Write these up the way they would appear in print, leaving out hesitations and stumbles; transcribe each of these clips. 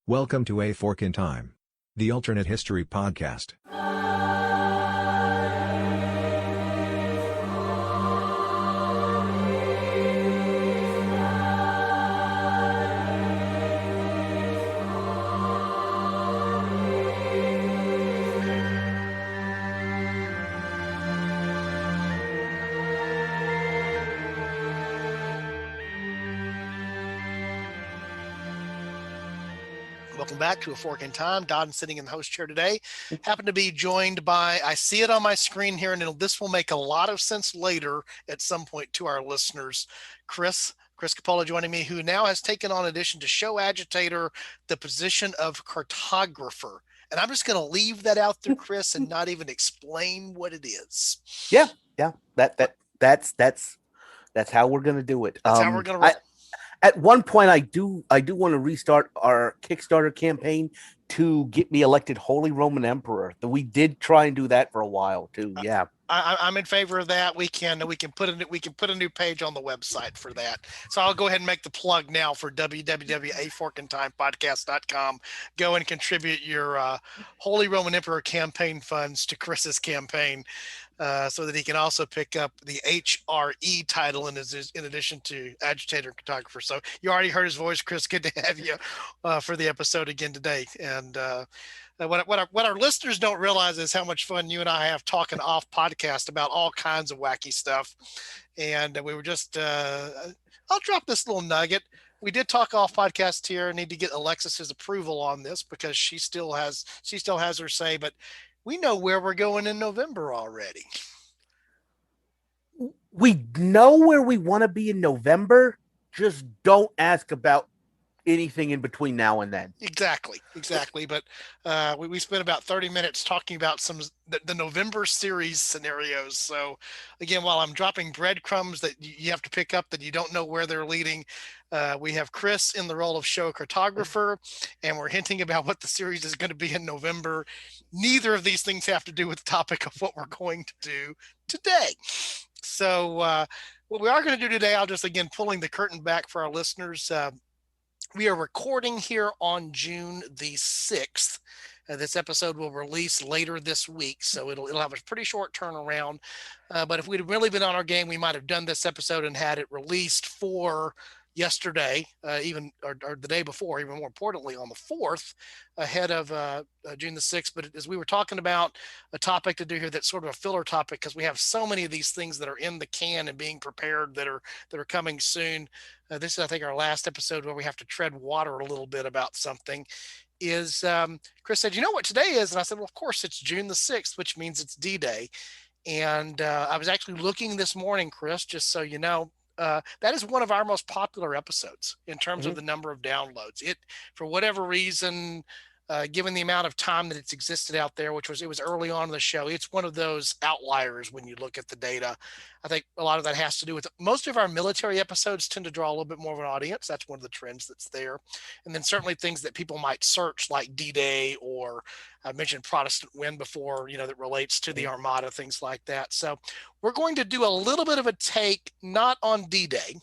Welcome to A Fork in Time, the alternate history podcast. Welcome back to A Fork in Time. Don sitting in the host chair today. Happen to be joined by, I see it on my screen here, and this will make a lot of sense later at some point to our listeners. Chris Coppola joining me, who now has taken on, in addition to show agitator, the position of cartographer. And I'm just going to leave that out there, Chris, and not even explain what it is. Yeah. That's how we're going to do it. That's how we're going to roll. At one point, I do want to restart our Kickstarter campaign to get me elected Holy Roman Emperor. We did try and do that for a while too. Yeah, I'm in favor of that. We can put a new page on the website for that. So I'll go ahead and make the plug now for www.aforkintimepodcast.com. Go and contribute your Holy Roman Emperor campaign funds to Chris's campaign. So that he can also pick up the HRE title in addition to agitator and cartographer. So you already heard his voice, Chris. Good to have you for the episode again today. And what our listeners don't realize is how much fun you and I have talking off podcast about all kinds of wacky stuff. And we were just, I'll drop this little nugget. We did talk off podcast here. I need to get Alexis's approval on this because she still has her say, but we know where we're going in November already. We know where we want to be in November. Just don't ask about anything in between now and then. Exactly. But we spent about 30 minutes talking about the November series scenarios. So again, while I'm dropping breadcrumbs that you have to pick up that you don't know where they're leading, we have Chris in the role of show cartographer, and we're hinting about what the series is going to be in November. Neither of these things have to do with the topic of what we're going to do today. So what we are going to do today, I'll just, again, pulling the curtain back for our listeners. We are recording here on June the 6th. This episode will release later this week, so it'll have a pretty short turnaround. But if we'd really been on our game, we might have done this episode and had it released for yesterday, or the day before, even more importantly, on the 4th, ahead of June the 6th. But as we were talking about a topic to do here, that's sort of a filler topic, because we have so many of these things that are in the can and being prepared that are coming soon. This is, I think, our last episode where we have to tread water a little bit about something. Is Chris said, you know what today is? And I said, well, of course, it's June the 6th, which means it's D-Day. And I was actually looking this morning, Chris, just so you know, that is one of our most popular episodes in terms of the number of downloads. It, for whatever reason, given the amount of time that it's existed out there, it was early on in the show, it's one of those outliers when you look at the data. I think a lot of that has to do with most of our military episodes tend to draw a little bit more of an audience. That's one of the trends that's there. And then certainly things that people might search, like D-Day, or I mentioned Protestant Wind before, that relates to the Armada, things like that. So we're going to do a little bit of a take, not on D-Day,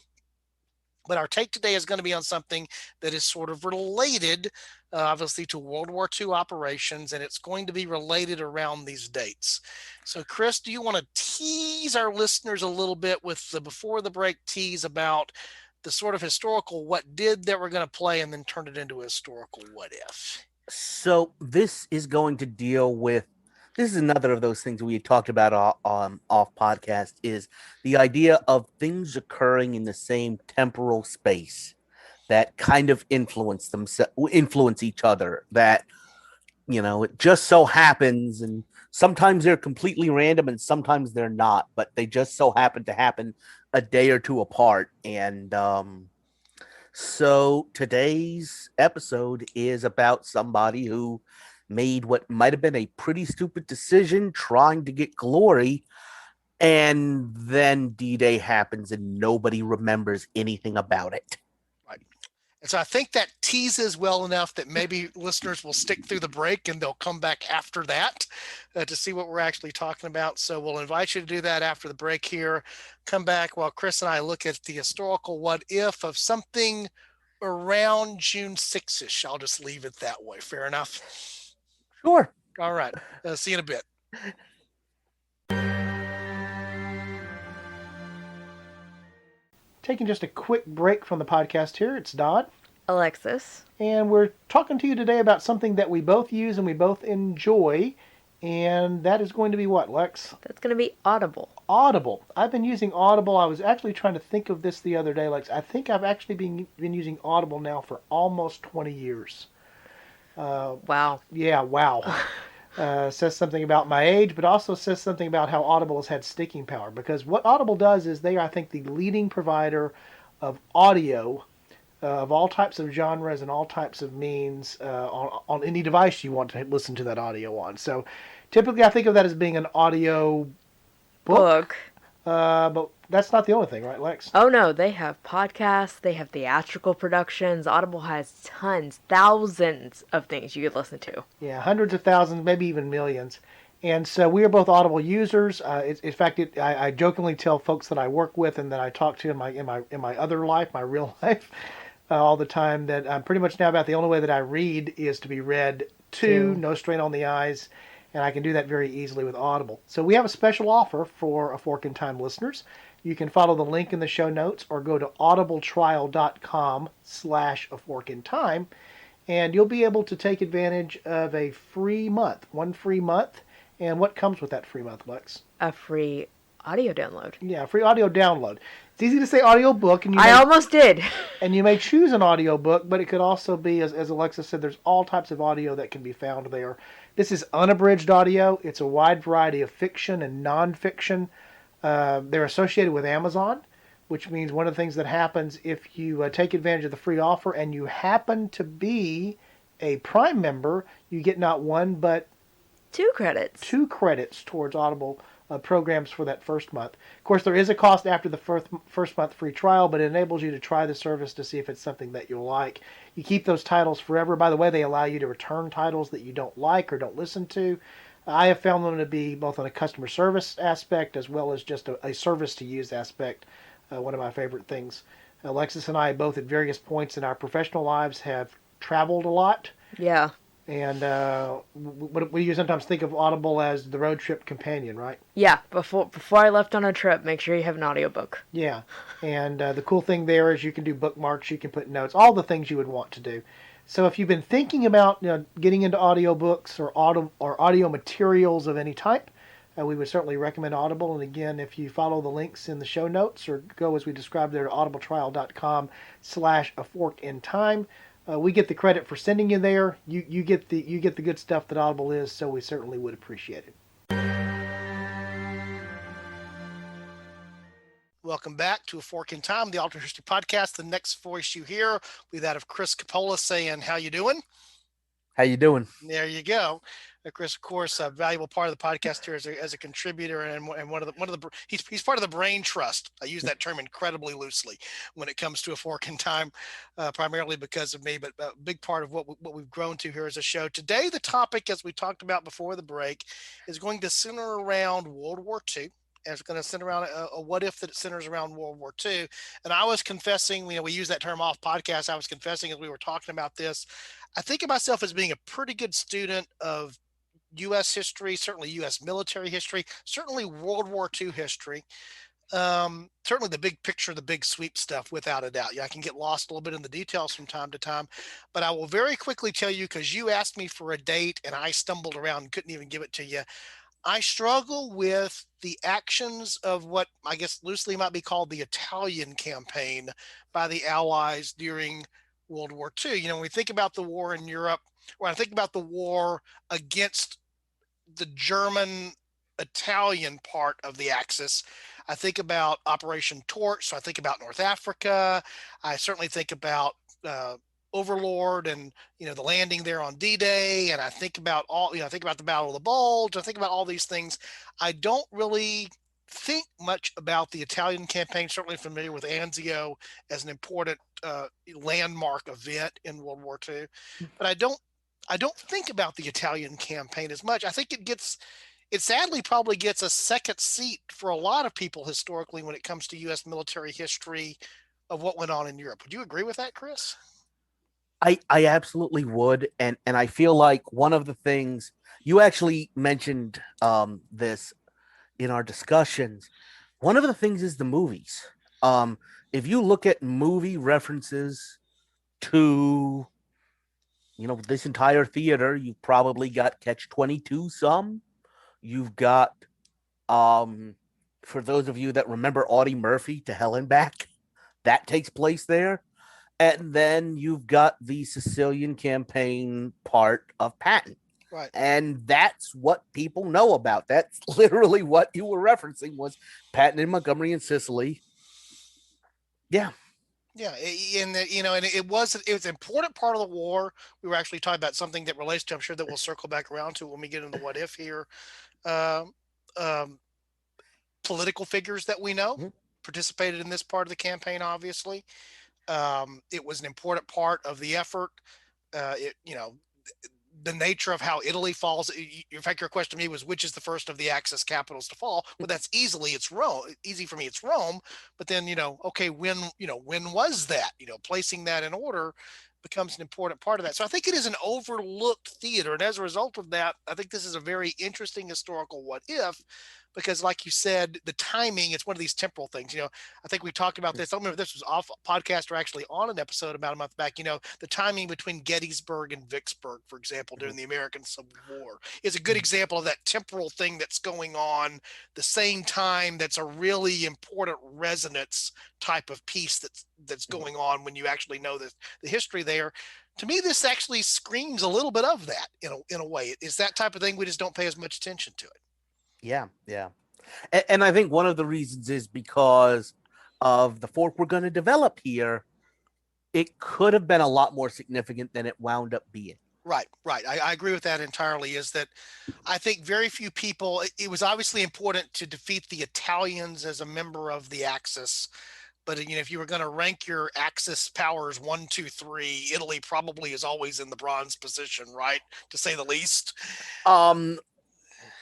but our take today is going to be on something that is sort of related, obviously, to World War II operations, and it's going to be related around these dates. So, Chris, do you want to tease our listeners a little bit with the before the break tease about the sort of historical what did that we're going to play, and then turn it into a historical what if? So this is going to deal with, this is another of those things we had talked about off podcast, is the idea of things occurring in the same temporal space that kind of influence each other, that, it just so happens, and sometimes they're completely random and sometimes they're not, but they just so happen to happen a day or two apart. And so today's episode is about somebody who made what might have been a pretty stupid decision trying to get glory, and then D-Day happens and nobody remembers anything about it. Right. And so I think that teases well enough that maybe listeners will stick through the break and they'll come back after that to see what we're actually talking about. So we'll invite you to do that after the break here. Come back while Chris and I look at the historical what if of something around June 6th-ish. I'll just leave it that way. Fair enough? Sure. All right. See you in a bit. Taking just a quick break from the podcast here. It's Dodd. Alexis. And we're talking to you today about something that we both use and we both enjoy. And that is going to be what, Lex? That's going to be Audible. Audible. I've been using Audible. I was actually trying to think of this the other day, Lex. I think I've actually been using Audible now for almost 20 years. Wow. Yeah, wow. Says something about my age, but also says something about how Audible has had sticking power. Because what Audible does is they are, I think, the leading provider of audio of all types of genres and all types of means on any device you want to listen to that audio on. So typically I think of that as being an audio book. But that's not the only thing, right, Lex? Oh, no. They have podcasts. They have theatrical productions. Audible has tons, thousands of things you could listen to. Yeah, hundreds of thousands, maybe even millions. And so we are both Audible users. In fact, I jokingly tell folks that I work with and that I talk to in my other life, my real life, all the time, that I'm pretty much now about the only way that I read is to be read to, no strain on the eyes. And I can do that very easily with Audible. So we have a special offer for A Fork in Time listeners. You can follow the link in the show notes or go to audibletrial.com/aforkintime, and you'll be able to take advantage of a free month, one free month. And what comes with that free month, Lex? A free audio download. Yeah, free audio download. It's easy to say audio book, and I almost did. And you may choose an audio book, but it could also be, as Alexa said, there's all types of audio that can be found there. This is unabridged audio. It's a wide variety of fiction and nonfiction. They're associated with Amazon, which means one of the things that happens if you take advantage of the free offer and you happen to be a Prime member, you get not one but 2 credits. 2 credits towards Audible programs for that first month. Of course, there is a cost after the first month free trial, but it enables you to try the service to see if it's something that you'll like. You keep those titles forever. By the way, they allow you to return titles that you don't like or don't listen to. I have found them to be both on a customer service aspect as well as just a service to use aspect. One of my favorite things. Alexis and I both at various points in our professional lives have traveled a lot. Yeah. And we sometimes think of Audible as the road trip companion, right? Yeah, before I left on a trip, make sure you have an audiobook. Yeah, and the cool thing there is you can do bookmarks, you can put notes, all the things you would want to do. So if you've been thinking about getting into audiobooks or audio materials of any type, we would certainly recommend Audible. And again, if you follow the links in the show notes or go as we described there to audibletrial.com/aforkintime, we get the credit for sending you there. You get the good stuff that Audible is, so we certainly would appreciate it. Welcome back to A Fork in Time, the Alternate History Podcast. The next voice you hear will be that of Chris Coppola saying, "How you doing?" How you doing? There you go. Chris, of course, a valuable part of the podcast here as a contributor and he's part of the brain trust. I use that term incredibly loosely when it comes to A Fork in Time, primarily because of me, but a big part of what we've grown to here as a show. Today, the topic, as we talked about before the break, is going to center around World War II. And it's going to center around a what if that centers around World War II. And I was confessing, we use that term off podcast. I was confessing as we were talking about this. I think of myself as being a pretty good student of U.S. history, certainly U.S. military history, certainly World War II history. Certainly the big picture, the big sweep stuff, without a doubt. I can get lost a little bit in the details from time to time, but I will very quickly tell you, because you asked me for a date and I stumbled around and couldn't even give it to you. I struggle with the actions of what I guess loosely might be called the Italian campaign by the Allies during World War II. When we think about the war in Europe, when I think about the war against the German Italian part of the Axis, I think about Operation Torch. So I think about North Africa. I certainly think about Overlord and the landing there on D-Day, and I think about I think about the Battle of the Bulge. I think about all these things. I don't really think much about the Italian campaign. Certainly familiar with Anzio as an important landmark event in World War II, but I don't think about the Italian campaign as much. I think it sadly probably gets a second seat for a lot of people historically when it comes to U.S. military history of what went on in Europe. Would you agree with that, Chris? I absolutely would, and I feel like one of the things you actually mentioned this in our discussions. One of the things is the movies. Um, if you look at movie references to this entire theater, you've probably got Catch 22. Some you've got for those of you that remember Audie Murphy to Hell and Back, that takes place there. And then you've got the Sicilian campaign part of Patton. Right. And that's what people know about. That's literally what you were referencing was Patton and Montgomery in Sicily. Yeah. Yeah, and it was an important part of the war. We were actually talking about something that relates to. I'm sure that we'll circle back around to when we get into what if here. Um, um, Political figures that we know mm-hmm. participated in this part of the campaign. Obviously, it was an important part of the effort. The nature of how Italy falls. In fact, your question to me was, which is the first of the Axis capitals to fall? Well, that's it's Rome. Easy for me, it's Rome. But then, okay, when was that? Placing that in order becomes an important part of that. So I think it is an overlooked theater. And as a result of that, I think this is a very interesting historical what if, because like you said, the timing, it's one of these temporal things. I think we talked about this. I don't remember if this was off podcast or actually on an episode about a month back. The timing between Gettysburg and Vicksburg, for example, during the American Civil War is a good example of that temporal thing that's going on the same time. That's a really important resonance type of piece that's going on when you actually know the history there. To me, this actually screams a little bit of that in a way. It's that type of thing. We just don't pay as much attention to it. Yeah. And I think one of the reasons is because of the fork we're going to develop here. It could have been a lot more significant than it wound up being. Right. I agree with that entirely. Is that I think very few people. It was obviously important to defeat the Italians as a member of the Axis. But if you were going to rank your Axis powers 1, 2, 3, Italy probably is always in the bronze position, right? To say the least.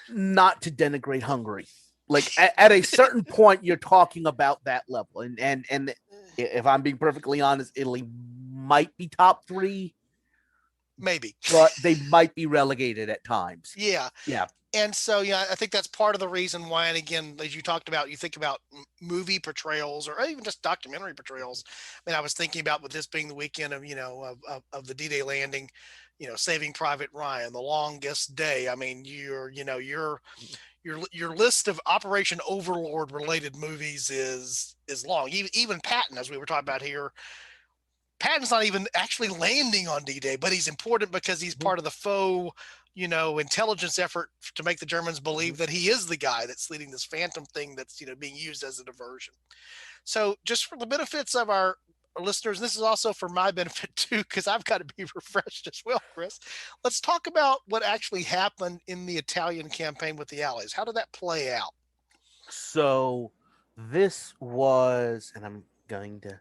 Not to denigrate Hungary. Like at a certain point, you're talking about that level, and if I'm being perfectly honest, Italy might be top 3, maybe, but they might be relegated at times. Yeah. And so, I think that's part of the reason why. And again, as you talked about, you think about movie portrayals or even just documentary portrayals. I mean, I was thinking about with this being the weekend of of the D-Day landing, Saving Private Ryan, The Longest Day. I mean, your list of Operation Overlord related movies is long. Even Patton, as we were talking about here, Patton's not even actually landing on D-Day, but he's important because he's part of the faux, intelligence effort to make the Germans believe that he is the guy that's leading this phantom thing that's, being used as a diversion. So just for the benefits of our listeners, this is also for my benefit too, because I've got to be refreshed as well, Chris. Let's talk about what actually happened in the Italian campaign with the Allies. How did that play out? So this was, and I'm going to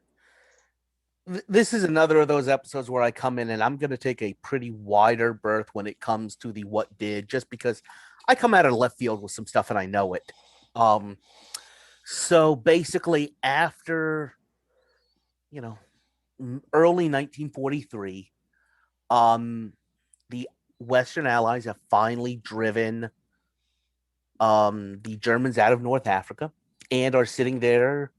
this is another of those episodes where I come in and I'm going to take a pretty wider berth when it comes to the what did, just because I come out of left field with some stuff and I know it. So basically after, early 1943, the Western Allies have finally driven the Germans out of North Africa and are sitting there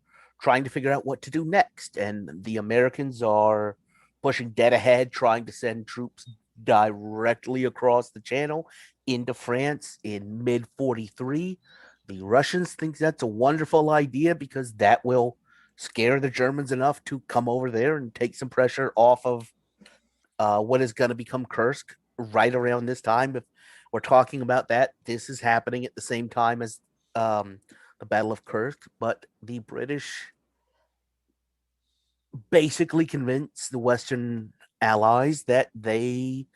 trying to figure out what to do next. And the Americans are pushing dead ahead, trying to send troops directly across the channel into France in mid 43. The Russians think that's a wonderful idea because that will scare the Germans enough to come over there and take some pressure off of what is going to become Kursk right around this time. If we're talking about that, this is happening at the same time as the Battle of Kursk, but the British basically convince the Western allies that they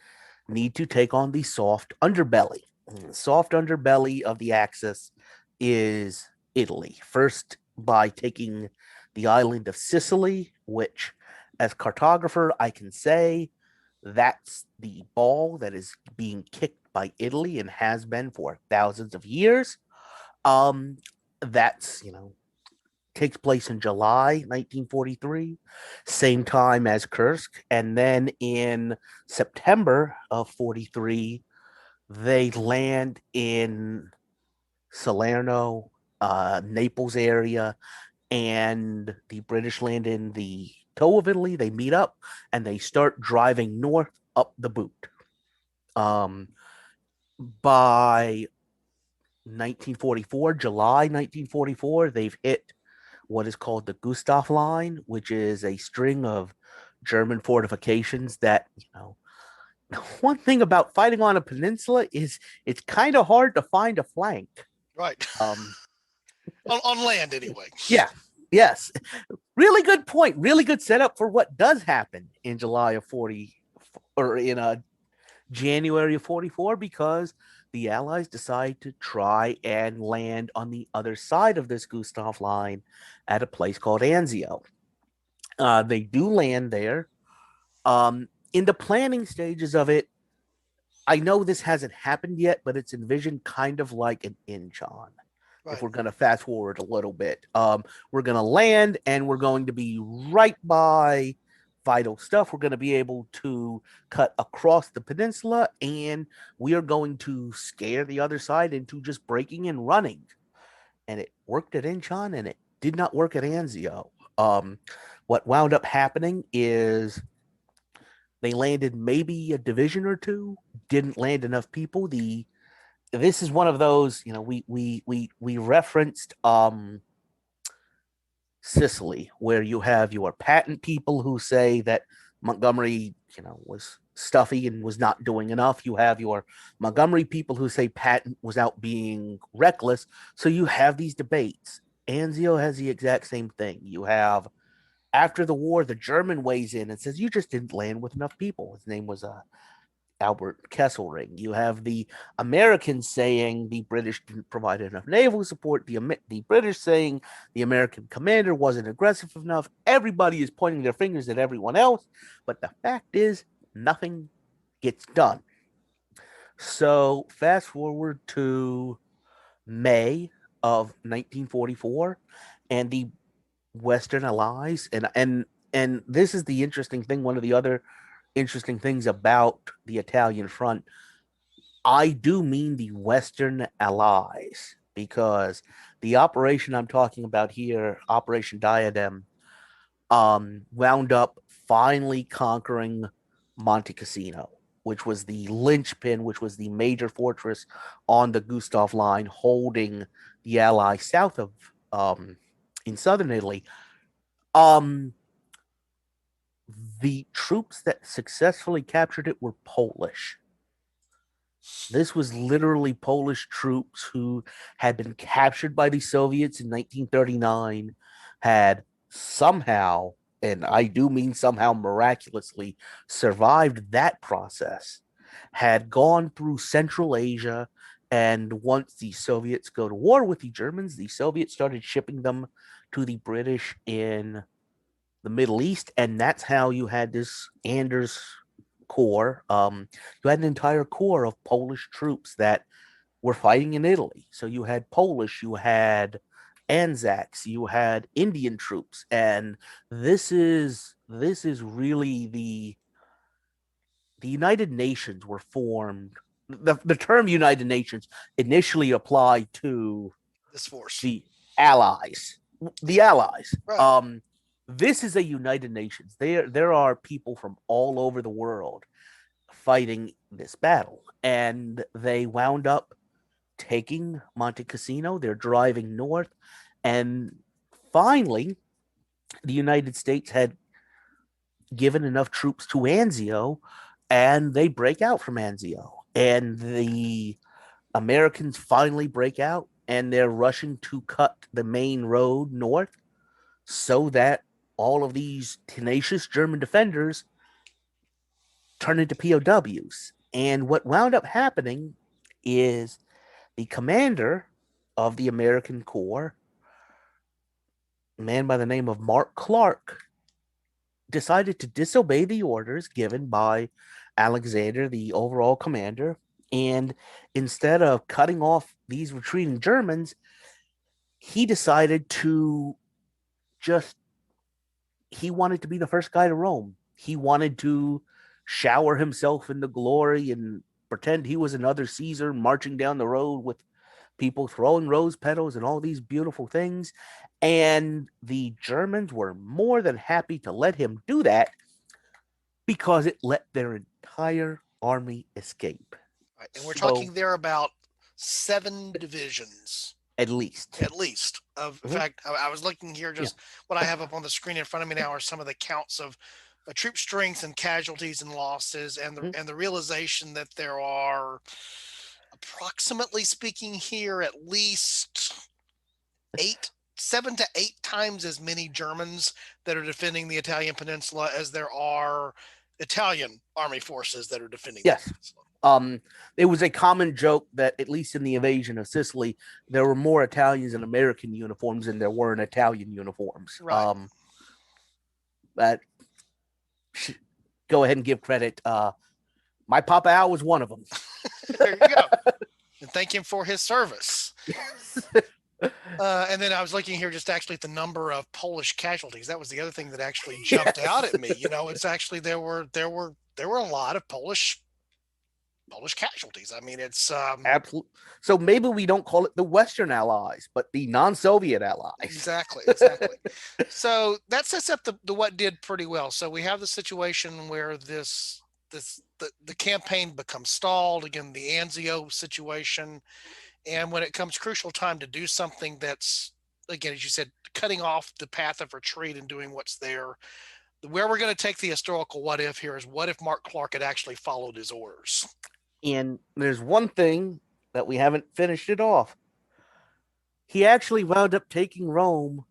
need to take on the soft underbelly. The soft underbelly of the Axis is Italy. First, by taking the island of Sicily, which, as cartographer, I can say that's the ball that is being kicked by Italy and has been for thousands of years. That's, takes place in July 1943, same time as Kursk. And then in September of 43, they land in Salerno, Naples area, and the British land in the toe of Italy. They meet up and they start driving north up the boot. By 1944, July 1944, they've hit what is called the Gustav Line, which is a string of German fortifications that, one thing about fighting on a peninsula is it's kind of hard to find a flank. Right. Um, on land, anyway. yeah, yes. Really good point. Really good setup for what does happen in July of 40 or in January of 44, because the Allies decide to try and land on the other side of this Gustav line at a place called Anzio. They do land there. In the planning stages of it, I know this hasn't happened yet, but it's envisioned kind of like an Incheon. Right. If we're going to fast forward a little bit, we're going to land and we're going to be right by vital stuff. We're going to be able to cut across the peninsula, and we are going to scare the other side into just breaking and running. And it worked at Incheon, and it did not work at Anzio. What wound up happening is they landed maybe a division or two, didn't land enough people. This is one of those, we referenced Sicily, where you have your patent people who say that Montgomery, was stuffy and was not doing enough. You have your Montgomery people who say Patton was out being reckless. So you have these debates. Anzio has the exact same thing. You have, after the war, the German weighs in and says, you just didn't land with enough people. His name was Albert Kesselring. You have the Americans saying the British didn't provide enough naval support. The British saying the American commander wasn't aggressive enough. Everybody is pointing their fingers at everyone else. But the fact is, nothing gets done. So fast forward to May of 1944, and the Western Allies, and this is the interesting thing. One of the other interesting things about the Italian front, I do mean the Western Allies, because the operation I'm talking about here, Operation Diadem, wound up finally conquering Monte Cassino, which was the linchpin, which was the major fortress on the Gustav line, holding the Allies south of, in southern Italy. The troops that successfully captured it were Polish. This was literally Polish troops who had been captured by the Soviets in 1939, had somehow, and I do mean somehow miraculously, survived that process, had gone through Central Asia, and once the Soviets go to war with the Germans, the Soviets started shipping them to the British in the Middle East, and that's how you had this Anders Corps. You had an entire corps of Polish troops that were fighting in Italy. So you had Polish, you had Anzacs, you had Indian troops, and this is really the United Nations were formed. The term United Nations initially applied to This force. the Allies. The Allies. Right. This is a United Nations. There are people from all over the world fighting this battle, and they wound up taking Monte Cassino. They're driving north, and finally, the United States had given enough troops to Anzio, and they break out from Anzio, and the Americans finally break out, and they're rushing to cut the main road north so that all of these tenacious German defenders turn into POWs. And what wound up happening is the commander of the American Corps, a man by the name of Mark Clark, decided to disobey the orders given by Alexander, the overall commander. And instead of cutting off these retreating Germans, he decided to just he wanted to be the first guy to Rome. He wanted to shower himself in the glory and pretend he was another Caesar marching down the road with people throwing rose petals and all these beautiful things. And the Germans were more than happy to let him do that because it let their entire army escape. Right. And we're So, talking there about 7 divisions. at least. In fact, I was looking here, just what I have up on the screen in front of me now are some of the counts of troop strength and casualties and losses, and the realization that there are, approximately speaking here, at least 7 to 8 times as many Germans that are defending the Italian peninsula as there are Italian army forces that are defending the peninsula. It was a common joke that, at least in the invasion of Sicily, there were more Italians in American uniforms than there were in Italian uniforms. Right. But go ahead and give credit. My Papa Al was one of them. There you go. And thank him for his service. And then I was looking here just actually at the number of Polish casualties. That was the other thing that actually jumped out at me. It's actually there were a lot of Polish casualties. I mean, it's absolutely. So maybe we don't call it the Western Allies, but the non-Soviet Allies. Exactly. So that sets up the what did pretty well. So we have the situation where the campaign becomes stalled. Again, the Anzio situation. And when it comes crucial time to do something that's, again, as you said, cutting off the path of retreat and doing what's there, where we're going to take the historical what if here is, what if Mark Clark had actually followed his orders? And there's one thing that we haven't finished it off. He actually wound up taking Rome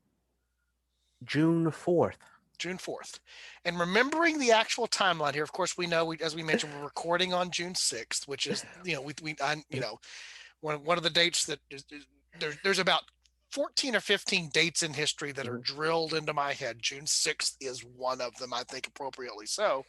June 4th. June 4th. And remembering the actual timeline here, of course, we know, as we mentioned, we're recording on June 6th, which is, one of the dates that there's about 14 or 15 dates in history that are drilled into my head. June 6th is one of them, I think, appropriately so.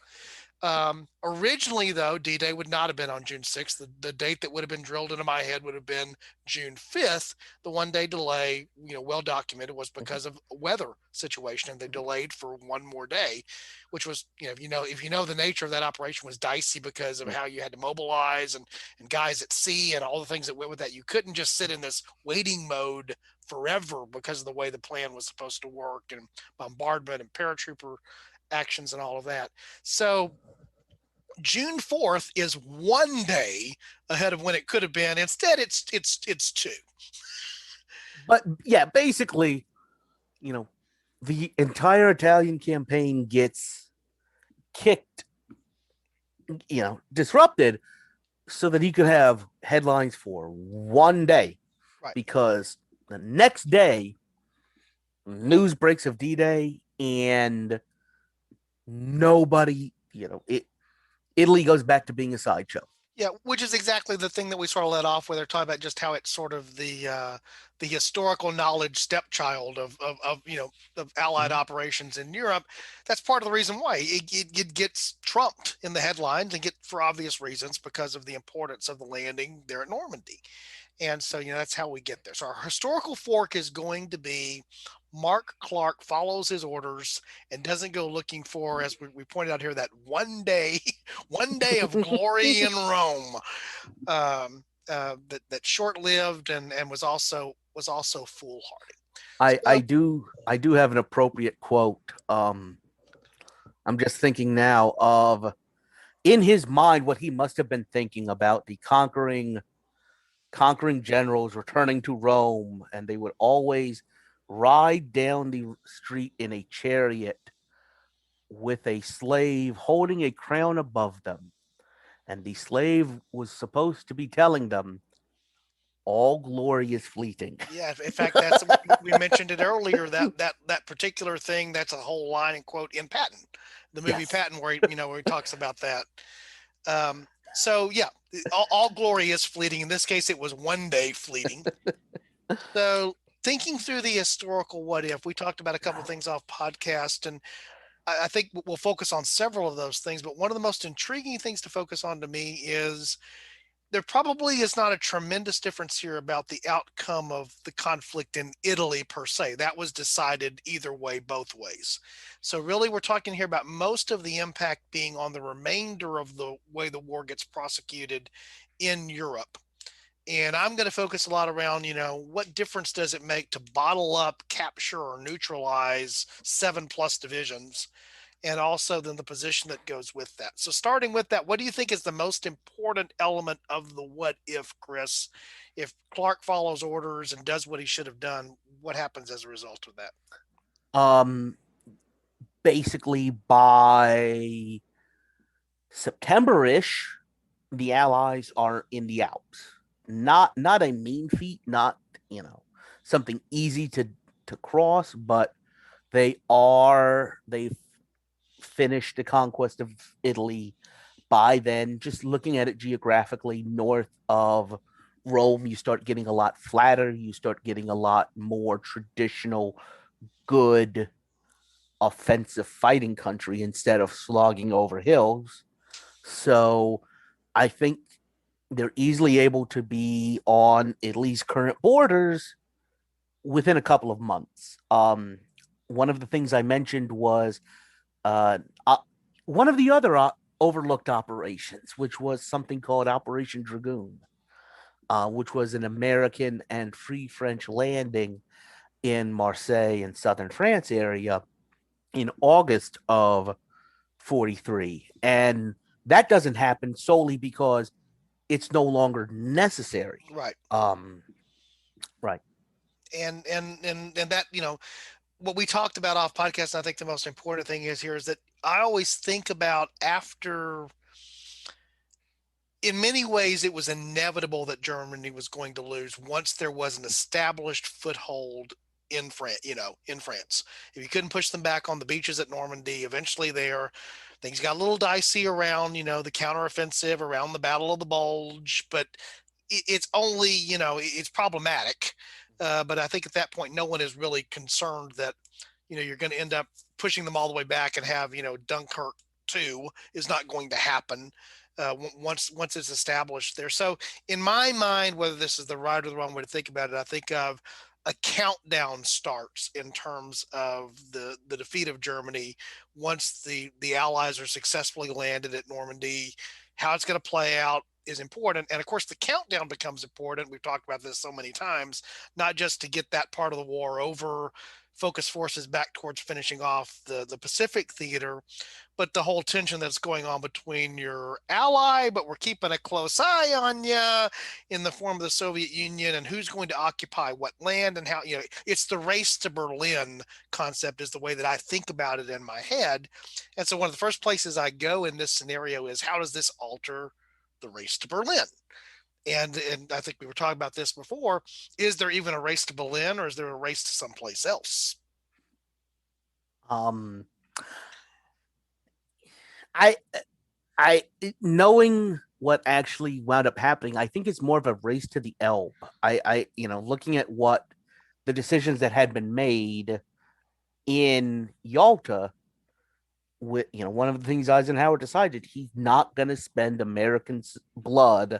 Originally, though, D-Day would not have been on June 6th. The date that would have been drilled into my head would have been June 5th. The one-day delay, well documented, was because of a weather situation, and they delayed for one more day, which was, if you know the nature of that operation was dicey because of how you had to mobilize and guys at sea and all the things that went with that. You couldn't just sit in this waiting mode forever because of the way the plan was supposed to work, and bombardment and paratrooper actions and all of that. So June 4th is one day ahead of when it could have been. Instead, it's 2. But yeah, basically, the entire Italian campaign gets kicked, disrupted, so that he could have headlines for one day. Right. Because the next day, news breaks of D-Day, and nobody, Italy goes back to being a sideshow. Yeah, which is exactly the thing that we sort of let off with. They're talking about just how it's sort of the historical knowledge stepchild of Allied operations in Europe. That's part of the reason why it gets trumped in the headlines, and for obvious reasons, because of the importance of the landing there at Normandy. And so, that's how we get there. So our historical fork is going to be Mark Clark follows his orders and doesn't go looking for, as we pointed out here, that one day of glory in Rome, that short-lived and was also foolhardy. I do have an appropriate quote. I'm just thinking now of, in his mind, what he must have been thinking about the conquering generals returning to Rome, and they would always ride down the street in a chariot with a slave holding a crown above them. And the slave was supposed to be telling them, all glory is fleeting. Yeah, in fact, we mentioned it earlier, that particular thing. That's a whole line and quote in Patton, the movie Patton, where he talks about that. So yeah, all glory is fleeting. In this case, it was one day fleeting. So thinking through the historical what if, we talked about a couple of things off podcast, and I think we'll focus on several of those things. But one of the most intriguing things to focus on to me is there probably is not a tremendous difference here about the outcome of the conflict in Italy per se. That was decided either way, both ways. So really, we're talking here about most of the impact being on the remainder of the way the war gets prosecuted in Europe. And I'm going to focus a lot around, what difference does it make to bottle up, capture, or neutralize 7+ divisions, and also then the position that goes with that. So starting with that, what do you think is the most important element of the what if, Chris? If Clark follows orders and does what he should have done, what happens as a result of that? Basically by September-ish, the Allies are in the Alps. Not a mean feat, not something easy to cross, but they've finished the conquest of Italy by then. Just looking at it geographically, north of Rome, you start getting a lot flatter. You start getting a lot more traditional, good offensive fighting country instead of slogging over hills. So I think they're easily able to be on at least current borders within a couple of months. One of the things I mentioned was uh, uh, one of the other overlooked operations, which was something called Operation Dragoon, which was an American and Free French landing in Marseille in southern France area in August of 43. And that doesn't happen solely because it's no longer necessary. Right. Right. And that, what we talked about off podcast, and I think the most important thing is here is that I always think about after, in many ways, it was inevitable that Germany was going to lose once there was an established foothold in France. In France, if you couldn't push them back on the beaches at Normandy, eventually things got a little dicey around, the counteroffensive, around the Battle of the Bulge, but it's only, it's problematic. But I think at that point, no one is really concerned that, you're going to end up pushing them all the way back and have, Dunkirk 2 is not going to happen once it's established there. So in my mind, whether this is the right or the wrong way to think about it, I think of a countdown starts in terms of the defeat of Germany once the Allies are successfully landed at Normandy. How it's going to play out is important, and of course the countdown becomes important. We've talked about this so many times, not just to get that part of the war over, focus forces back towards finishing off the Pacific theater, but the whole tension that's going on between your ally, but we're keeping a close eye on you in the form of the Soviet Union, and who's going to occupy what land and how, it's the race to Berlin concept is the way that I think about it in my head. And so one of the first places I go in this scenario is, how does this alter the race to Berlin? And I think we were talking about this before. Is there even a race to Berlin, or is there a race to someplace else? I knowing what actually wound up happening, I think it's more of a race to the Elbe. Looking at what the decisions that had been made in Yalta, with one of the things Eisenhower decided, he's not going to spend American blood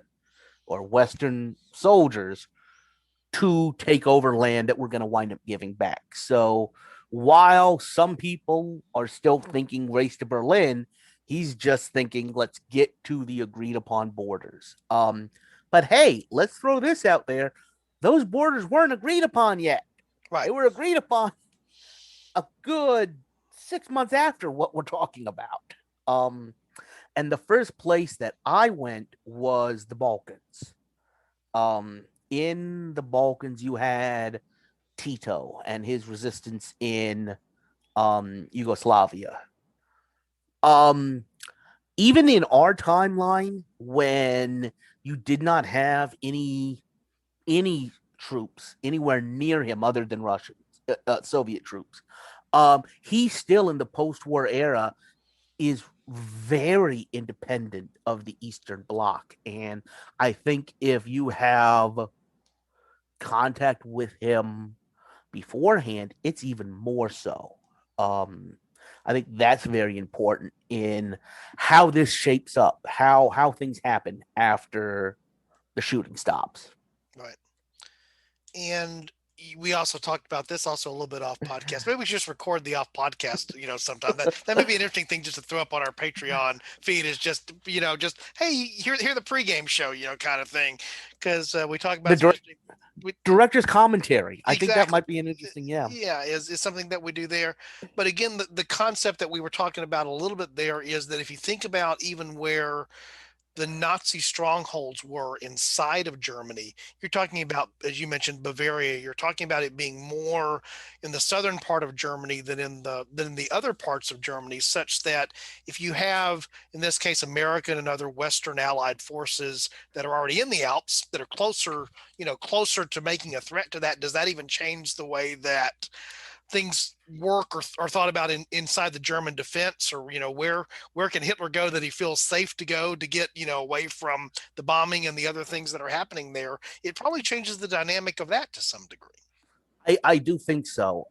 or Western soldiers to take over land that we're going to wind up giving back. So while some people are still thinking race to Berlin, he's just thinking, let's get to the agreed upon borders. But hey, let's throw this out there. Those borders weren't agreed upon yet. Right. They were agreed upon a good 6 months after what we're talking about. And the first place that I went was the Balkans. In the Balkans, you had Tito and his resistance in Yugoslavia. Even in our timeline, when you did not have any troops anywhere near him other than Soviet troops, he still in the post-war era is very independent of the Eastern Bloc. And I think if you have contact with him beforehand, it's even more so. I think that's very important in how this shapes up, how things happen after the shooting stops. Right. And we also talked about this also a little bit off podcast. Maybe we should just record the off podcast, sometime. That may be an interesting thing just to throw up on our Patreon feed is just, just, hey, hear the pregame show, kind of thing. Because we talk about Director's commentary. I think that Exactly. might be an interesting, yeah. Yeah, is something that we do there. But again, the concept that we were talking about a little bit there is that if you think about even where the Nazi strongholds were inside of Germany, you're talking about, as you mentioned, Bavaria. You're talking about it being more in the southern part of Germany than in the other parts of Germany, such that if you have, in this case, American and other Western allied forces that are already in the Alps that are closer to making a threat to that, does that even change the way that things work or thought about inside the German defense, or where can Hitler go that he feels safe to go to get away from the bombing and the other things that are happening there? It probably changes the dynamic of that to some degree. I do think so.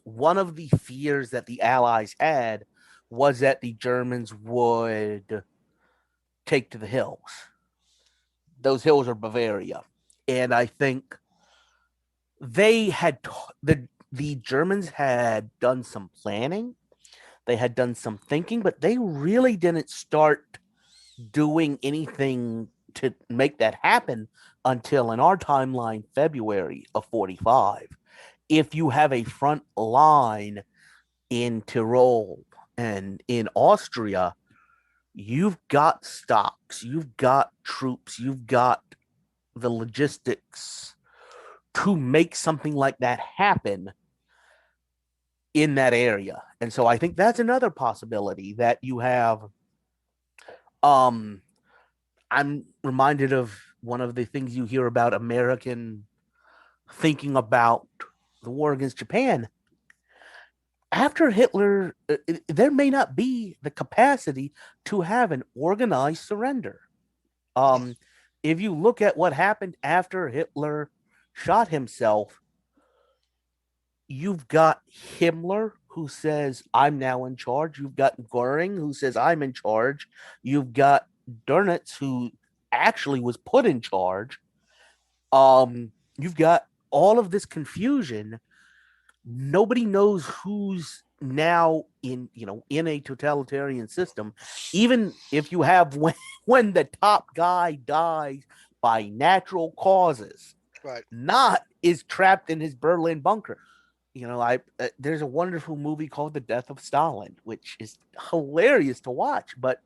One of the fears that the Allies had was that the Germans would take to the hills. Those hills are Bavaria, and I think they had the Germans had done some planning, they had done some thinking, but they really didn't start doing anything to make that happen until, in our timeline, February of 45. If you have a front line in Tyrol and in Austria, you've got stocks, you've got troops, you've got the logistics to make something like that happen in that area. And so I think that's another possibility that you have. I'm reminded of one of the things you hear about American thinking about the war against Japan. After Hitler, there may not be the capacity to have an organized surrender. If you look at what happened after Hitler shot himself, you've got Himmler, who says, I'm now in charge. You've got Goering, who says, I'm in charge. You've got Dönitz, who actually was put in charge. You've got all of this confusion. Nobody knows who's now in a totalitarian system. Even if you have when the top guy dies by natural causes, Right. not is trapped in his Berlin bunker. There's a wonderful movie called The Death of Stalin, which is hilarious to watch, but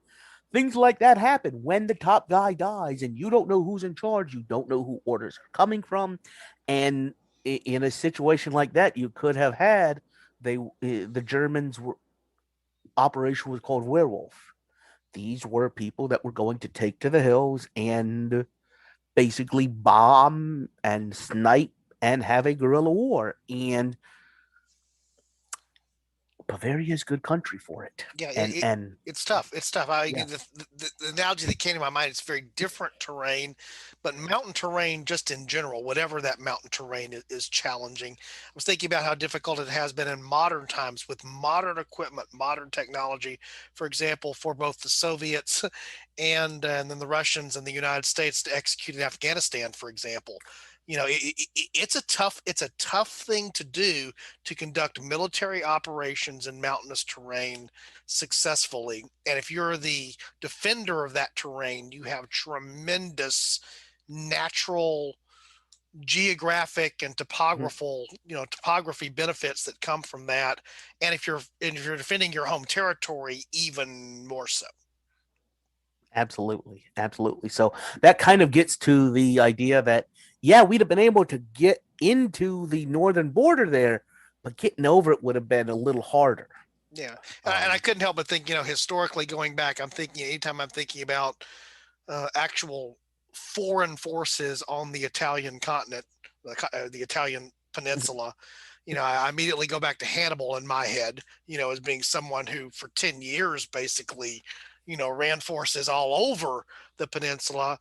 things like that happen when the top guy dies and you don't know who's in charge. You don't know who orders are coming from. And in a situation like that, you could have had the Germans were operation was called Werewolf. These were people that were going to take to the hills and basically bomb and snipe and have a guerrilla war. And Bavaria is good country for it. Yeah, and it's tough. It's tough. The analogy that came to my mind, it's very different terrain, but mountain terrain just in general, whatever that mountain terrain is challenging. I was thinking about how difficult it has been in modern times with modern equipment, modern technology, for example, for both the Soviets and then the Russians and the United States to execute in Afghanistan, for example. It's a tough thing to do, to conduct military operations in mountainous terrain successfully. And if you're the defender of that terrain, you have tremendous natural, geographic, and topography benefits that come from that. And if you're defending your home territory, even more so. Absolutely. So that kind of gets to the idea that, yeah, we'd have been able to get into the northern border there, but getting over it would have been a little harder. Yeah. And I couldn't help but think, historically going back, anytime I'm thinking about actual foreign forces on the Italian continent, the Italian peninsula, I immediately go back to Hannibal in my head, as being someone who for 10 years basically, ran forces all over the peninsula,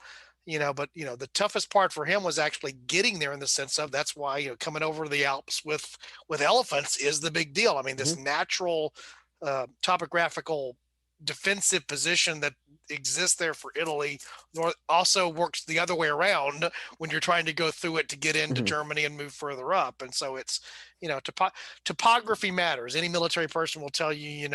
but the toughest part for him was actually getting there, in the sense of, that's why, coming over the Alps with elephants is the big deal. I mean, this natural topographical defensive position that exists there for Italy also works the other way around when you're trying to go through it to get into Germany and move further up. And so it's, topography matters. Any military person will tell you,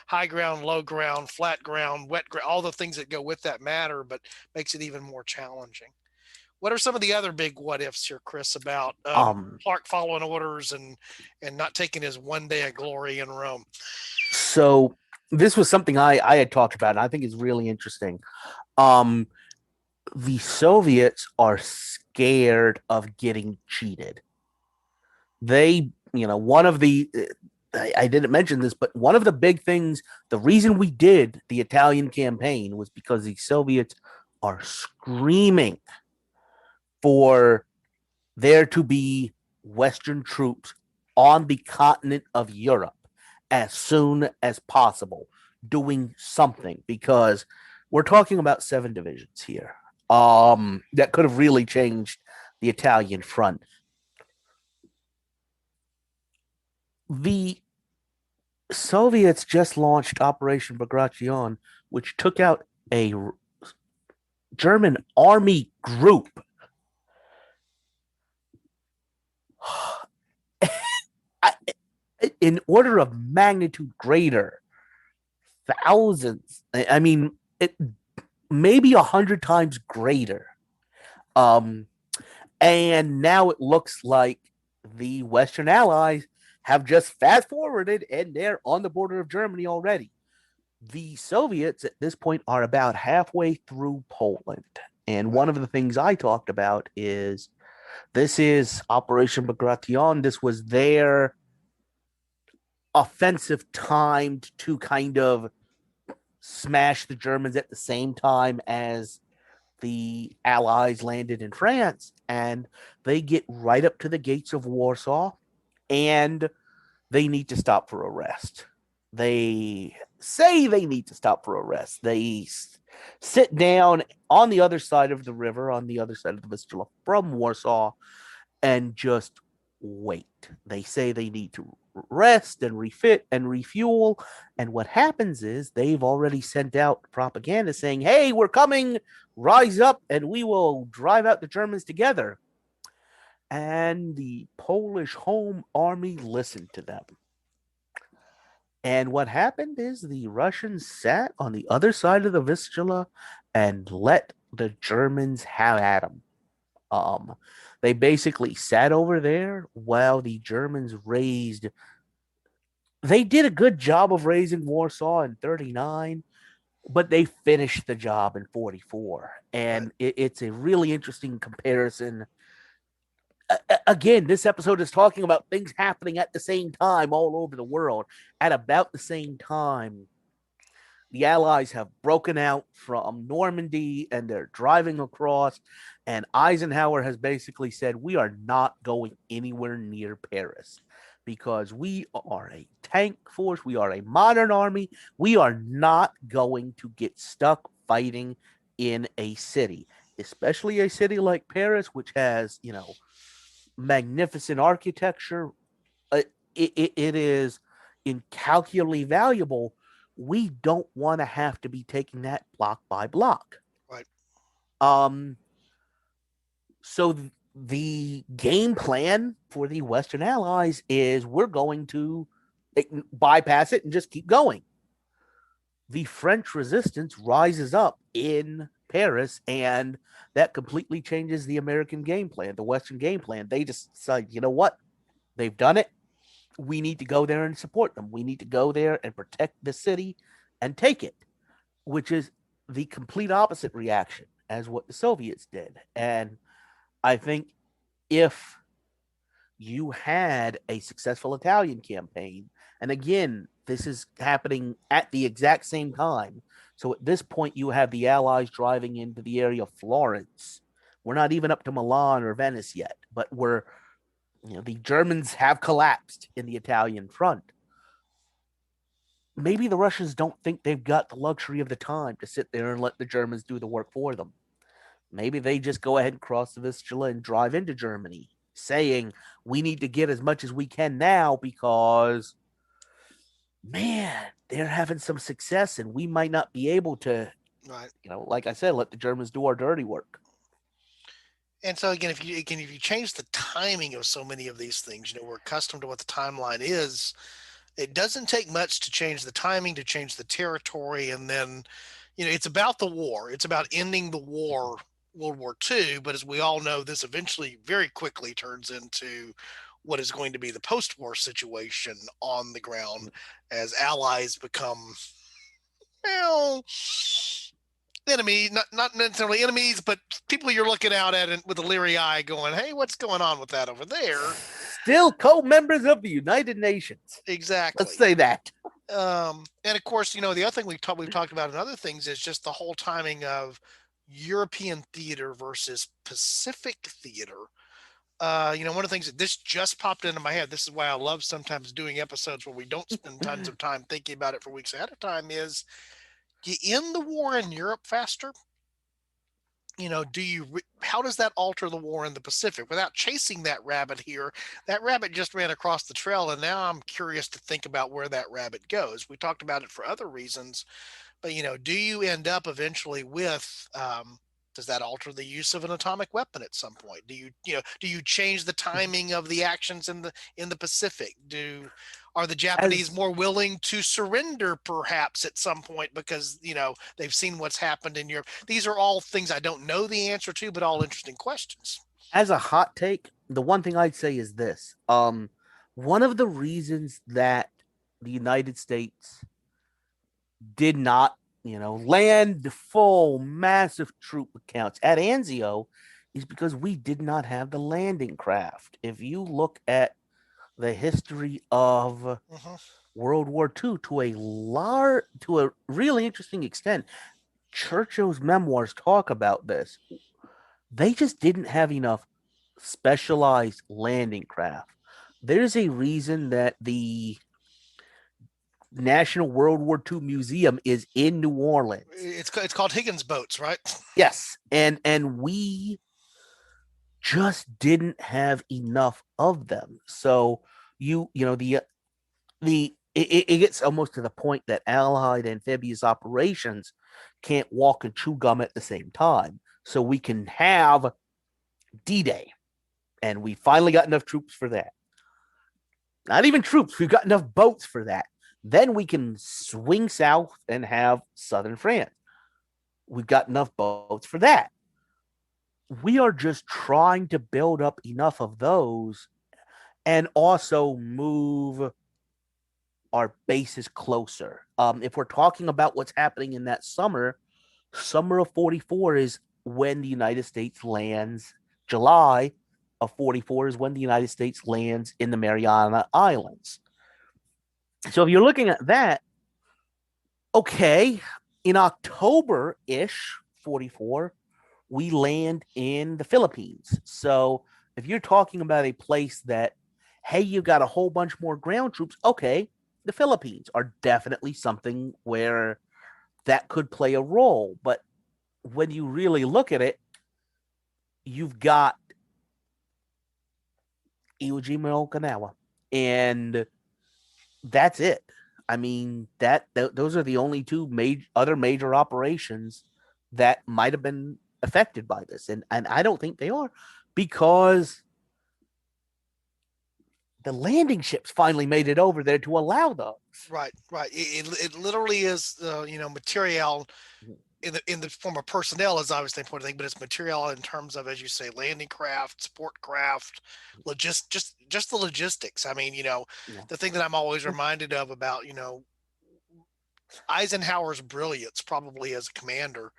high ground, low ground, flat ground, wet ground, all the things that go with that matter, but makes it even more challenging. What are some of the other big what ifs here, Chris, about Clark following orders and not taking his one day of glory in Rome? So this was something I had talked about, and I think is really interesting. The Soviets are scared of getting cheated. They, one of the, I didn't mention this, but one of the big things, the reason we did the Italian campaign was because the Soviets are screaming for there to be Western troops on the continent of Europe as soon as possible, doing something, because we're talking about 7 divisions here that could have really changed the Italian front. The Soviets just launched Operation Bagration, which took out a German army group. In order of magnitude greater, thousands. I mean, it maybe 100 times greater. And now it looks like the Western Allies have just fast forwarded and they're on the border of Germany already. The Soviets at this point are about halfway through Poland. And one of the things I talked about is this is Operation Bagration. This was their offensive timed to kind of smash the Germans at the same time as the Allies landed in France, and they get right up to the gates of Warsaw, and they need to stop for a rest. They say they need to stop for a rest. They sit down on the other side of the river, on the other side of the Vistula from Warsaw, and just wait. They say they need to rest and refit and refuel. And what happens is they've already sent out propaganda saying, hey, we're coming, rise up, and we will drive out the Germans together. And the Polish Home Army listened to them. And what happened is the Russians sat on the other side of the Vistula and let the Germans have at them. They basically sat over there while the Germans raised. They did a good job of raising Warsaw in 39, but they finished the job in 44. And it's a really interesting comparison. Again, this episode is talking about things happening at the same time all over the world. At about the same time, the Allies have broken out from Normandy and they're driving across. And Eisenhower has basically said, we are not going anywhere near Paris because we are a tank force. We are a modern army. We are not going to get stuck fighting in a city, especially a city like Paris, which has, magnificent architecture. It is incalculably valuable. We don't want to have to be taking that block by block. Right. So the game plan for the Western Allies is we're going to bypass it and just keep going. The French resistance rises up in Paris, and that completely changes the American game plan, the Western game plan. They just decide, you know what? They've done it. We need to go there and support them. We need to go there and protect the city and take it, which is the complete opposite reaction as what the Soviets did. And I think if you had a successful Italian campaign, and again, this is happening at the exact same time. So at this point, you have the Allies driving into the area of Florence. We're not even up to Milan or Venice yet, but the Germans have collapsed in the Italian front. Maybe the Russians don't think they've got the luxury of the time to sit there and let the Germans do the work for them. Maybe they just go ahead and cross the Vistula and drive into Germany, saying we need to get as much as we can now because man, they're having some success, and we might not be able to, Right. like I said, let the Germans do our dirty work. And so again, if you change the timing of so many of these things, we're accustomed to what the timeline is. It doesn't take much to change the timing, to change the territory, and then, it's about the war. It's about ending the war, World War II. But as we all know, this eventually very quickly turns into what is going to be the post-war situation on the ground as allies become, well, enemy, not necessarily enemies, but people you're looking out at with a leery eye going, hey, what's going on with that over there? Still co-members of the United Nations. Exactly. Let's say that. And of course, the other thing we've talked about in other things is just the whole timing of European theater versus Pacific theater. One of the things that this just popped into my head, this is why I love sometimes doing episodes where we don't spend tons of time thinking about it for weeks ahead of time, is you end the war in Europe faster. How does that alter the war in the Pacific without chasing that rabbit here? That rabbit just ran across the trail, and now I'm curious to think about where that rabbit goes. We talked about it for other reasons, but do you end up eventually with, does that alter the use of an atomic weapon at some point? Do you change the timing of the actions in the Pacific? Are the Japanese more willing to surrender perhaps at some point because, they've seen what's happened in Europe? These are all things I don't know the answer to, but all interesting questions. As a hot take, the one thing I'd say is this. One of the reasons that the United States did not, land full massive troop counts at Anzio is because we did not have the landing craft. If you look at the history of World War II to a really interesting extent, Churchill's memoirs talk about this. They just didn't have enough specialized landing craft. There's a reason that the National World War II Museum is in New Orleans. It's called Higgins boats, right? Yes, and we just didn't have enough of them. So it gets almost to the point that Allied amphibious operations can't walk and chew gum at the same time. So we can have D-Day, and we finally got enough troops for that. Not even troops, we've got enough boats for that. Then we can swing south and have southern France. We've got enough boats for that. We are just trying to build up enough of those and also move our bases closer. If we're talking about what's happening in that summer of 44 is when the United States lands. July of 44 is when the United States lands in the Mariana Islands. So if you're looking at that, okay, in October-ish, 44, we land in the Philippines. So if you're talking about a place that, hey, you've got a whole bunch more ground troops, okay, the Philippines are definitely something where that could play a role. But when you really look at it, you've got Iwo Jima, Okinawa, and that's it. I mean, those are the only two other major operations that might have been affected by this, and I don't think they are, because the landing ships finally made it over there to allow those. Right. It literally is, material in the form of personnel is obviously an important thing, but it's material in terms of, as you say, landing craft, support craft, just the logistics. I mean, the thing that I'm always reminded of about, Eisenhower's brilliance probably as a commander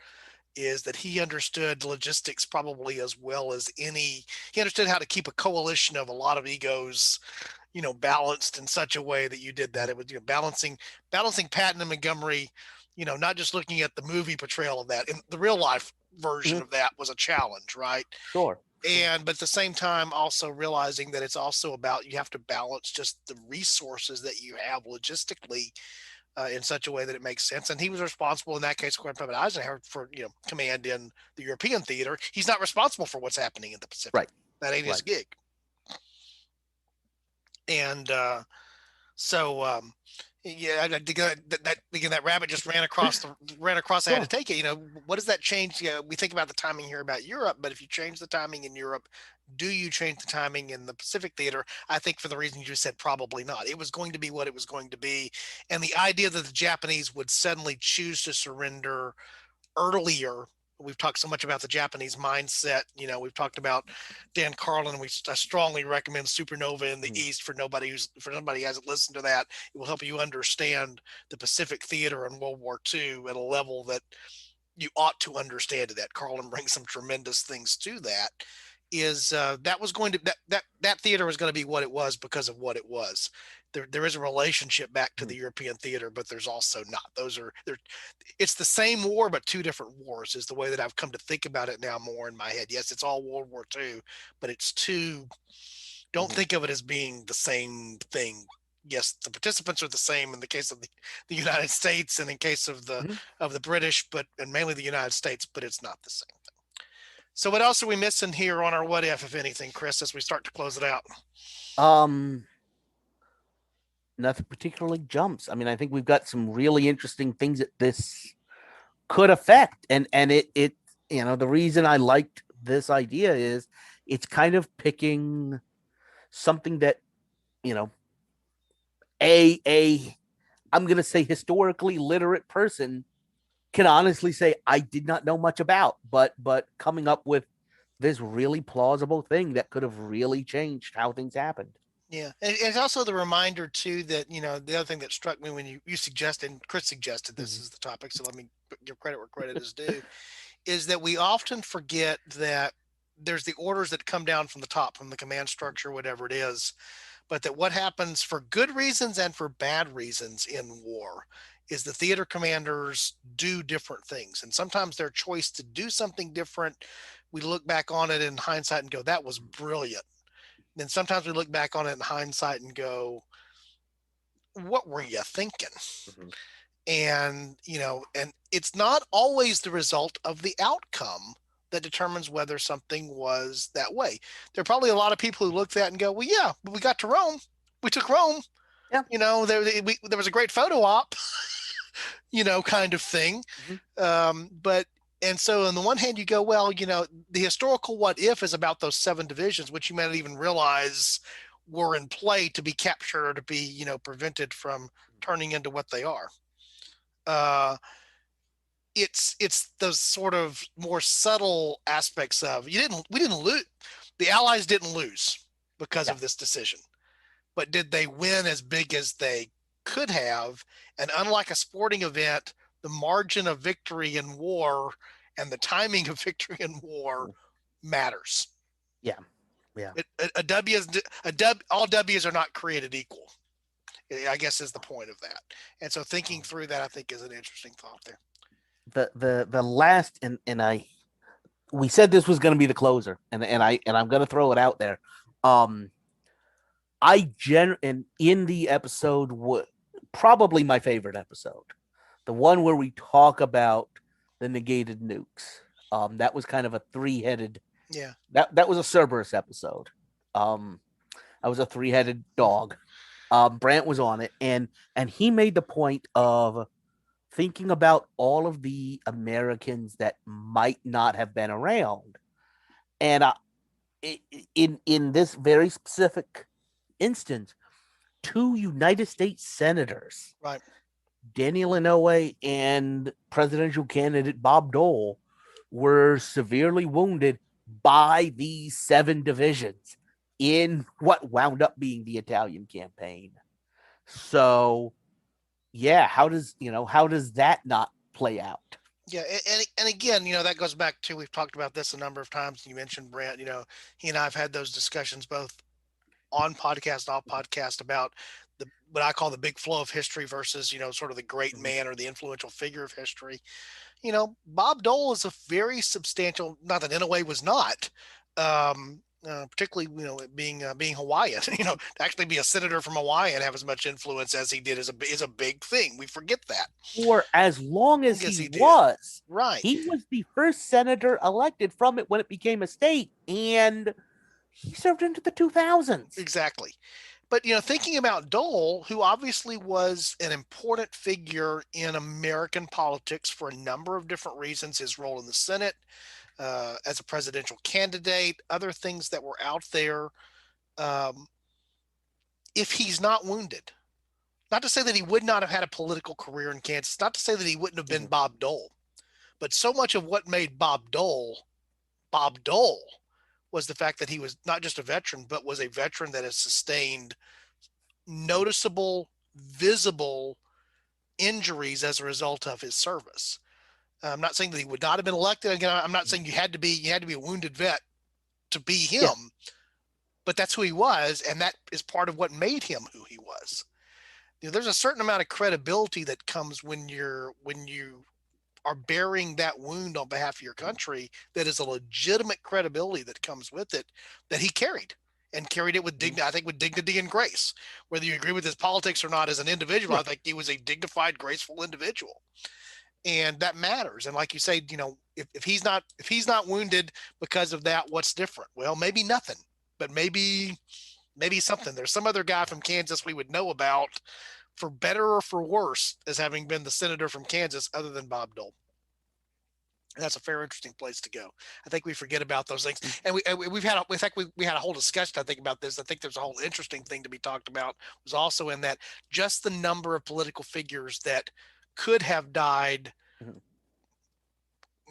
is that he understood logistics probably as well as any. He understood how to keep a coalition of a lot of egos, balanced in such a way that you did that. It was, balancing Patton and Montgomery, not just looking at the movie portrayal of that. In the real life version of that was a challenge, right? Sure. But at the same time, also realizing that it's also about, you have to balance just the resources that you have logistically in such a way that it makes sense. And he was responsible in that case, according to President Eisenhower, for command in the European theater. He's not responsible for what's happening in the Pacific. Right. That ain't his gig. And so Yeah, that rabbit just ran across. I had to Sure. take it. What does that change? We think about the timing here about Europe, but if you change the timing in Europe, do you change the timing in the Pacific theater? I think for the reason you just said, probably not. It was going to be what it was going to be, and the idea that the Japanese would suddenly choose to surrender earlier. We've talked so much about the Japanese mindset. We've talked about Dan Carlin. I strongly recommend Supernova in the East for nobody who hasn't listened to that. It will help you understand the Pacific theater in World War II at a level that you ought to understand it. That Carlin brings some tremendous things to that. Is that was going to that theater was going to be what it was because of what it was. There is a relationship back to the European theater, but there's also not. It's the same war, but two different wars is the way that I've come to think about it now more in my head. Yes, it's all World War II, but it's two. Don't think of it as being the same thing. Yes, the participants are the same in the case of the United States and in case of the British, and mainly the United States, but it's not the same thing. So what else are we missing here on our what if anything, Chris, as we start to close it out? Nothing particularly jumps. I mean, I think we've got some really interesting things that this could affect, and it the reason I liked this idea is it's kind of picking something that I'm going to say historically literate person can honestly say I did not know much about, but coming up with this really plausible thing that could have really changed how things happened. Yeah, and it's also the reminder too that the other thing that struck me when you suggested, and Chris suggested this is the topic, so let me give credit where credit is due, is that we often forget that there's the orders that come down from the top, from the command structure, whatever it is, but that what happens for good reasons and for bad reasons in war is the theater commanders do different things, and sometimes their choice to do something different, we look back on it in hindsight and go, that was brilliant. Then sometimes we look back on it in hindsight and go, what were you thinking? And and it's not always the result of the outcome that determines whether something was that way. There are probably a lot of people who look at that and go, well, yeah, but we got to Rome, we took Rome. Yeah. There was a great photo op, kind of thing. But and so on the one hand, you go, well, the historical what if is about those 7 divisions, which you might not even realize were in play to be captured or to be, prevented from turning into what they are. It's those sort of more subtle aspects of we didn't lose. The Allies didn't lose because of this decision, but did they win as big as they could have? And unlike a sporting event, the margin of victory in war and the timing of victory in war matters. Yeah. All W's are not created equal, I guess, is the point of that. And so thinking through that, I think, is an interesting thought there. The last and we said this was going to be the closer, and I'm going to throw it out there. And in the episode, probably my favorite episode, the one where we talk about the negated nukes. That was kind of a 3-headed. Yeah. That was a Cerberus episode. I was a 3-headed dog. Brant was on it, and he made the point of thinking about all of the Americans that might not have been around, and in this very specific instance, 2 United States senators, right, Daniel Inouye and presidential candidate Bob Dole, were severely wounded by these 7 divisions in what wound up being the Italian campaign. So, yeah, how does that not play out? Yeah, and again, that goes back to, we've talked about this a number of times. You mentioned Brant. He and I have had those discussions both on podcast, off podcast, about what I call the big flow of history versus sort of the great man or the influential figure of history. Bob Dole is a very substantial. Not that Inouye was not. Particularly, being Hawaiian, to actually be a senator from Hawaii and have as much influence as he did is a big thing. We forget that. For as long as he did. was, right, he was the first senator elected from it when it became a state, and he served into the 2000s. Exactly. But thinking about Dole, who obviously was an important figure in American politics for a number of different reasons, his role in the Senate, as a presidential candidate, other things that were out there. Um, if he's not wounded, not to say that he would not have had a political career in Kansas, not to say that he wouldn't have been Bob Dole, but so much of what made Bob Dole was the fact that he was not just a veteran, but was a veteran that has sustained noticeable, visible injuries as a result of his service. I'm not saying that he would not have been elected. Again, I'm not saying you had to be a wounded vet to be him, Yeah. but that's who he was, and that is part of what made him who he was. There's a certain amount of credibility that comes when you are bearing that wound on behalf of your country. That is a legitimate credibility that comes with it, that he carried it with dignity. I think with dignity and grace. Whether you agree with his politics or not as an individual, right. I think he was a dignified, graceful individual, and that matters. And like you say, if he's not wounded because of that, what's different? Well, maybe nothing, but maybe something. There's some other guy from Kansas we would know about, for better or for worse, as having been the senator from Kansas, other than Bob Dole. And that's a fair, interesting place to go. I think we forget about those things, and we had a whole discussion, I think, about this. I think there's a whole interesting thing to be talked about, was also in that just the number of political figures that could have died,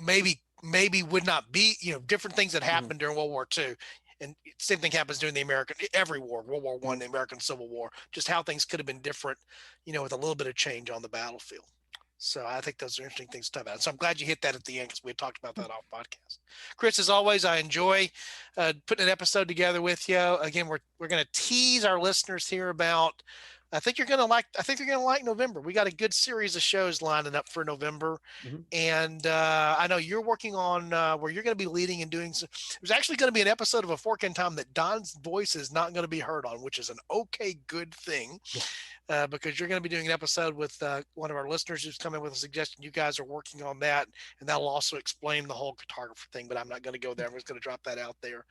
maybe would not be, different things that happened during World War II. And same thing happens during every war, World War I, the American Civil War, just how things could have been different, with a little bit of change on the battlefield. So I think those are interesting things to talk about. So I'm glad you hit that at the end, because we had talked about that off podcast. Chris, as always, I enjoy putting an episode together with you. Again, we're going to tease our listeners here about, I think you're going to like November. We got a good series of shows lining up for November. And I know you're working on where you're going to be leading and doing some. There's actually going to be an episode of A Fork in Time that Don's voice is not going to be heard on, which is an okay, good thing. Because you're going to be doing an episode with one of our listeners who's come in with a suggestion. You guys are working on that, and that'll also explain the whole cartographer thing, but I'm not going to go there. I'm just going to drop that out there.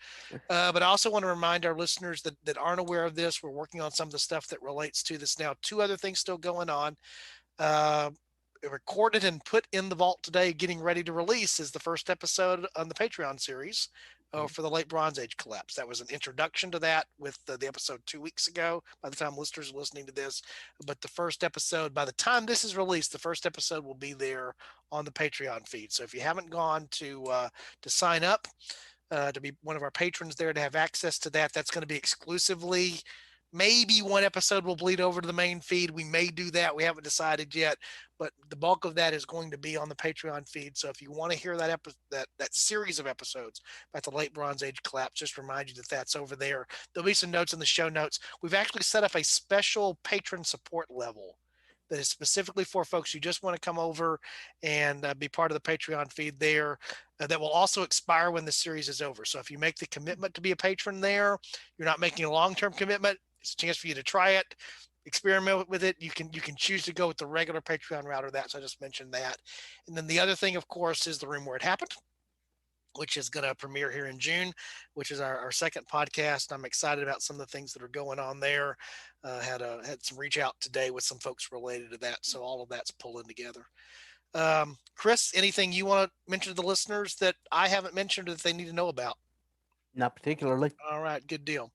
But I also want to remind our listeners that aren't aware of this, we're working on some of the stuff that relates to this now. Two other things still going on. Recorded and put in the vault today, getting ready to release, is the first episode on the Patreon series for the late Bronze Age collapse. That was an introduction to that with the episode 2 weeks ago, by the time listeners are listening to this. But the first episode, by the time this is released, the first episode will be there on the Patreon feed. So if you haven't gone to sign up to be one of our patrons there, to have access to that, that's going to be exclusively. Maybe one episode will bleed over to the main feed. We may do that. We haven't decided yet, but the bulk of that is going to be on the Patreon feed. So if you want to hear that series of episodes about the late Bronze Age collapse, just remind you that that's over there. There'll be some notes in the show notes. We've actually set up a special patron support level that is specifically for folks who just want to come over and be part of the Patreon feed there. That will also expire when the series is over. So if you make the commitment to be a patron there, you're not making a long-term commitment. It's a chance for you to try it, experiment with it. You can choose to go with the regular Patreon route or that. So I just mentioned that. And then the other thing, of course, is The Room Where It Happened, which is going to premiere here in June, which is our second podcast. I'm excited about some of the things that are going on there. Had some reach out today with some folks related to that. So all of that's pulling together. Chris, anything you want to mention to the listeners that I haven't mentioned that they need to know about? Not particularly. All right, good deal.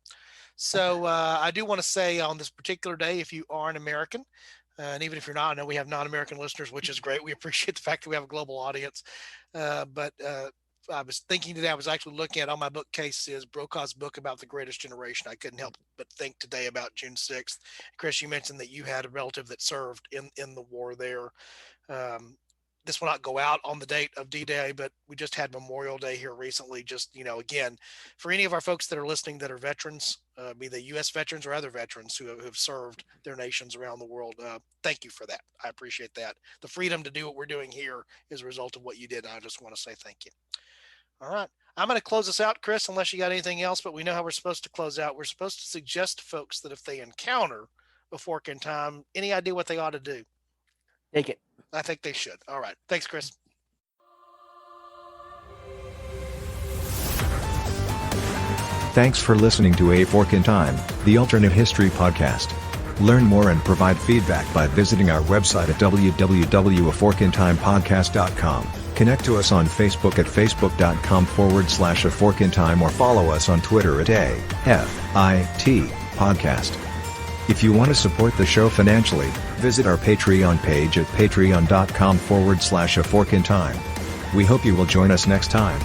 So I do want to say, on this particular day, if you are an American, and even if you're not, I know we have non-American listeners, which is great. We appreciate the fact that we have a global audience. But I was thinking today, I was actually looking at, on my bookcase is Brokaw's book about the Greatest Generation. I couldn't help but think today about June 6th. Chris, you mentioned that you had a relative that served in the war there. This will not go out on the date of D-Day, but we just had Memorial Day here recently. Just, again, for any of our folks that are listening that are veterans, be they U.S. veterans or other veterans who have served their nations around the world, thank you for that. I appreciate that. The freedom to do what we're doing here is a result of what you did. I just want to say thank you. All right. I'm going to close this out, Chris, unless you got anything else, but we know how we're supposed to close out. We're supposed to suggest to folks that if they encounter a fork in time, any idea what they ought to do? Take it. I think they should. All right. Thanks, Chris. Thanks for listening to A Fork in Time, the alternate history podcast. Learn more and provide feedback by visiting our website at www.aforkintimepodcast.com. Connect to us on Facebook at facebook.com/aforkintime or follow us on Twitter at AFIT Podcast. If you want to support the show financially, visit our Patreon page at patreon.com/aforkintime. We hope you will join us next time.